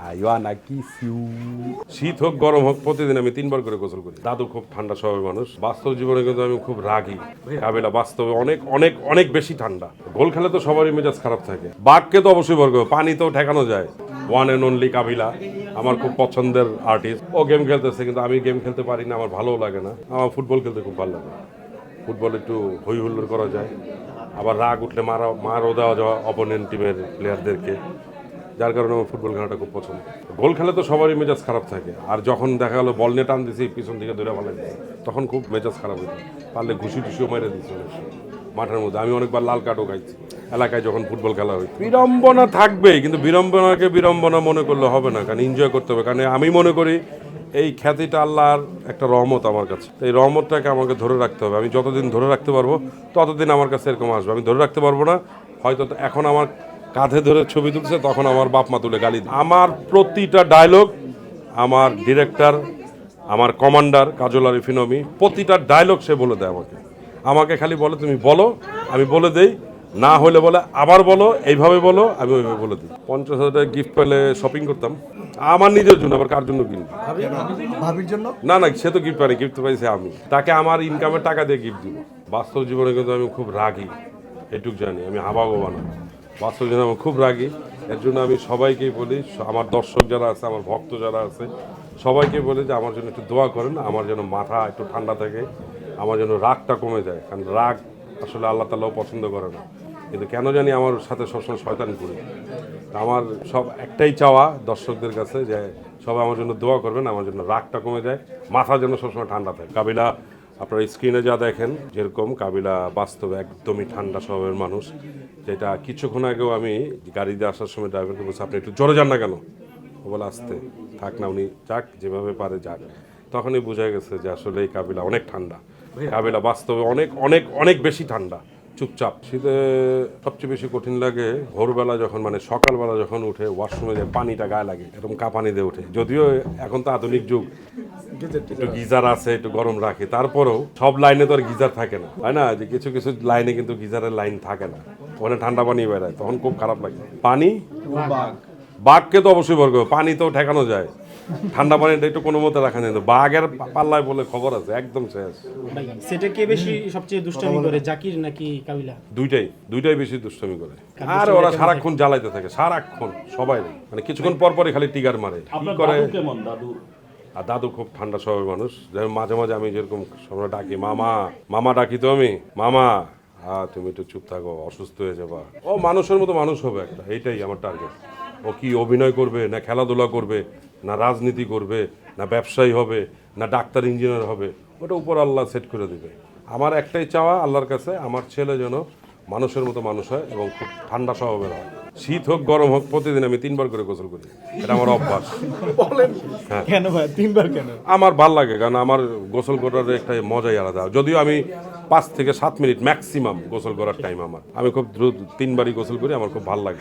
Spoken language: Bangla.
আইওয়ানা কিসিউ। শীত হোক গরম হোক প্রতিদিন আমি 3 বার করে গোসল করি। দাদু খুব ঠান্ডা স্বভাবের মানুষ। বাস্তব জীবনে কিন্তু আমি খুব রাগী। কাবিলা বাস্তবে অনেক অনেক অনেক বেশি ঠান্ডা। গোল খেলে তো সবারই মেজাজ খারাপ থাকে। বাঘকে তো অবশ্যই বর্গ, পানিতেও ঠেকানো যায়। ওয়ান অ্যান্ড অনলি কাবিলা আমার খুব পছন্দের আর্টিস্ট। ও গেম খেলতেছে কিন্তু আমি গেম খেলতে পারি না, আমার ভালোও লাগে না। আমার ফুটবল খেলতে খুব ভালো লাগে। ফুটবল একটু হই হুল্লোড় করা যায়, আবার রাগ উঠলে মারও দেওয়া যাওয়া অপোনেন্ট টিমের প্লেয়ারদেরকে, যার কারণে আমার ফুটবল খেলাটা খুব পছন্দ। গোল খেলে তো সবারই মেজাজ খারাপ থাকে, আর যখন দেখা গেলো বল নিয়ে টান দিছি পিছন থেকে ধরে ভালো দিচ্ছি তখন খুব মেজাজ খারাপ হতো। পারলে ঘুষি টুসিও মেরে দিচ্ছি মাঠের মধ্যে। আমি অনেকবার লাল কার্ডও খাইছি এলাকায় যখন ফুটবল খেলা হয়। বিড়ম্বনা থাকবেই, কিন্তু বিড়ম্বনাকে বিড়ম্বনা মনে করলে হবে না, কারণ এনজয় করতে হবে। কারণ আমি মনে করি এই খ্যাতিটা আল্লাহর একটা রহমত আমার কাছে। এই রহমতটাকে আমাকে ধরে রাখতে হবে। আমি যতদিন ধরে রাখতে পারবো ততদিন আমার কাছে এরকম আসবে। আমি ধরে রাখতে পারবো না, হয়তো এখন আমার কাঁধে ধরে ছবি তুলছে, তখন আমার বাপ মা তুলে গালি। আমার প্রতিটা ডায়লগ আমার ডিরেক্টর, আমার কমান্ডার কাজল আরিফিন অমি, প্রতিটা ডায়লগ সে বলে দেয় আমাকে। আমাকে খালি বলে তুমি বলো, আমি বলে দেই, না হলে বলে আবার বলো, এইভাবে বলো, আমি ওইভাবে বলে দিই। 50,000 টাকা গিফট পেলে শপিং করতাম আমার নিজের জন্য, আবার কার জন্য কিনবো? ভাবির জন্য না না, সে তো গিফট পায়নি, গিফট পাইছে আমি। তাকে আমার ইনকামের টাকা দিয়ে গিফট দিব। বাস্তব জীবনে কিন্তু আমি খুব রাগী, এটুক জানি। আমি হাবাগোবা না, বাস্তব জীবনে আমি খুব রাগী। এর জন্য আমি সবাইকেই বলি, আমার দর্শক যারা আছে, আমার ভক্ত যারা আছে, সবাইকে বলি যে আমার জন্য একটু দোয়া করেন, আমার যেন মাথা একটু ঠান্ডা থাকে, আমার জন্য রাগটা কমে যায়। কারণ রাগ আসলে আল্লাহ তাআলাও পছন্দ করে না, কিন্তু কেন জানি আমার সাথে সবসময় শয়তানি করি। আমার সব একটাই চাওয়া দর্শকদের কাছে, যে সবাই আমার জন্য দোয়া করবেন, আমার জন্য রাগটা কমে যায়, মাথা যেন সবসময় ঠান্ডা থাকে। কাবিলা আপনারা স্ক্রিনে যা দেখেন যেরকম, কাবিলা বাস্তবে একদমই ঠান্ডা স্বভাবের মানুষ। যেটা কিছুক্ষণ আগেও আমি গাড়িতে আসার সময় ড্রাইভারকে বলছি আপনি একটু জোরে যান না কেন, ও বলে আসতে থাক না, উনি যাক যেভাবে পারে যাক। তখনই বোঝা গেছে যে আসলে এই কাবিলা অনেক ঠান্ডা। কাবিলা বাস্তবে অনেক অনেক অনেক বেশি ঠান্ডা, চুপচাপ। শীতে সবচেয়ে বেশি কঠিন লাগে ভোরবেলা যখন, মানে সকালবেলা যখন উঠে ওয়াশরুমে যে পানিটা গায়ে লাগে, এরকম কাঁপানি দিয়ে উঠে। যদিও এখন তো আধুনিক যুগ, একটু গিজার আছে, একটু গরম রাখে, তারপরেও সব লাইনে তো আর গিজার থাকে না, তাই না? যে কিছু কিছু লাইনে কিন্তু গিজারের লাইন থাকে না, ওখানে ঠান্ডা পানি বেড়ায়, তখন খুব খারাপ লাগে। পানি, বাঘকে তো অবশ্যই বর্গ, পানি তো ঠেকানো যায়, ঠান্ডা পানিটা একটু কোনো মতে রাখা যায়। বাঘের পাল্লায় বলে খবর আছে, একদম শেষ। সেটা কে বেশি সবচেয়ে দুষ্টামি করে, জাকির নাকি কাবিলা? দুইটাই বেশি দুষ্টামি করে। আর ওরা সারাক্ষণ জ্বালাইতে থাকে, সারাক্ষণ সবাই, মানে কিছুক্ষণ পর পরে খালি টিগার মারে। কি করে আর দাদু খুব ঠান্ডা স্বভাবের মানুষ। যেমন মাঝে মাঝে আমি যেরকম সবাই ডাকি মামা, মামা ডাকি তো আমি, মামা তুমি একটু চুপ থাকো, অসুস্থ হয়ে যাবা। ও মানুষের মতো মানুষ হবে একটা, এইটাই আমার টার্গেট। ও কি অভিনয় করবে, না খেলাধুলা করবে, না রাজনীতি করবে, না ব্যবসায়ী হবে, না ডাক্তার ইঞ্জিনিয়ার হবে, ওটা উপর আল্লাহ সেট করে দেবে। আমার একটাই চাওয়া আল্লাহর কাছে, আমার ছেলে যেন মানুষের মতো মানুষ হয় এবং খুব ঠান্ডা স্বভাবের হয়। শীত হোক গরম হোক প্রতিদিন আমি 3 বার করে গোসল করি, এটা আমার অভ্যাস। হ্যাঁ কেন ভাই 3 বার কেন? আমার ভাল লাগে, কারণ আমার গোসল করার একটা মজাই আলাদা। যদিও আমি 5 থেকে 7 মিনিট ম্যাক্সিমাম গোসল করার টাইম আমার, আমি খুব দ্রুত 3 বারই গোসল করি, আমার খুব ভালো লাগে।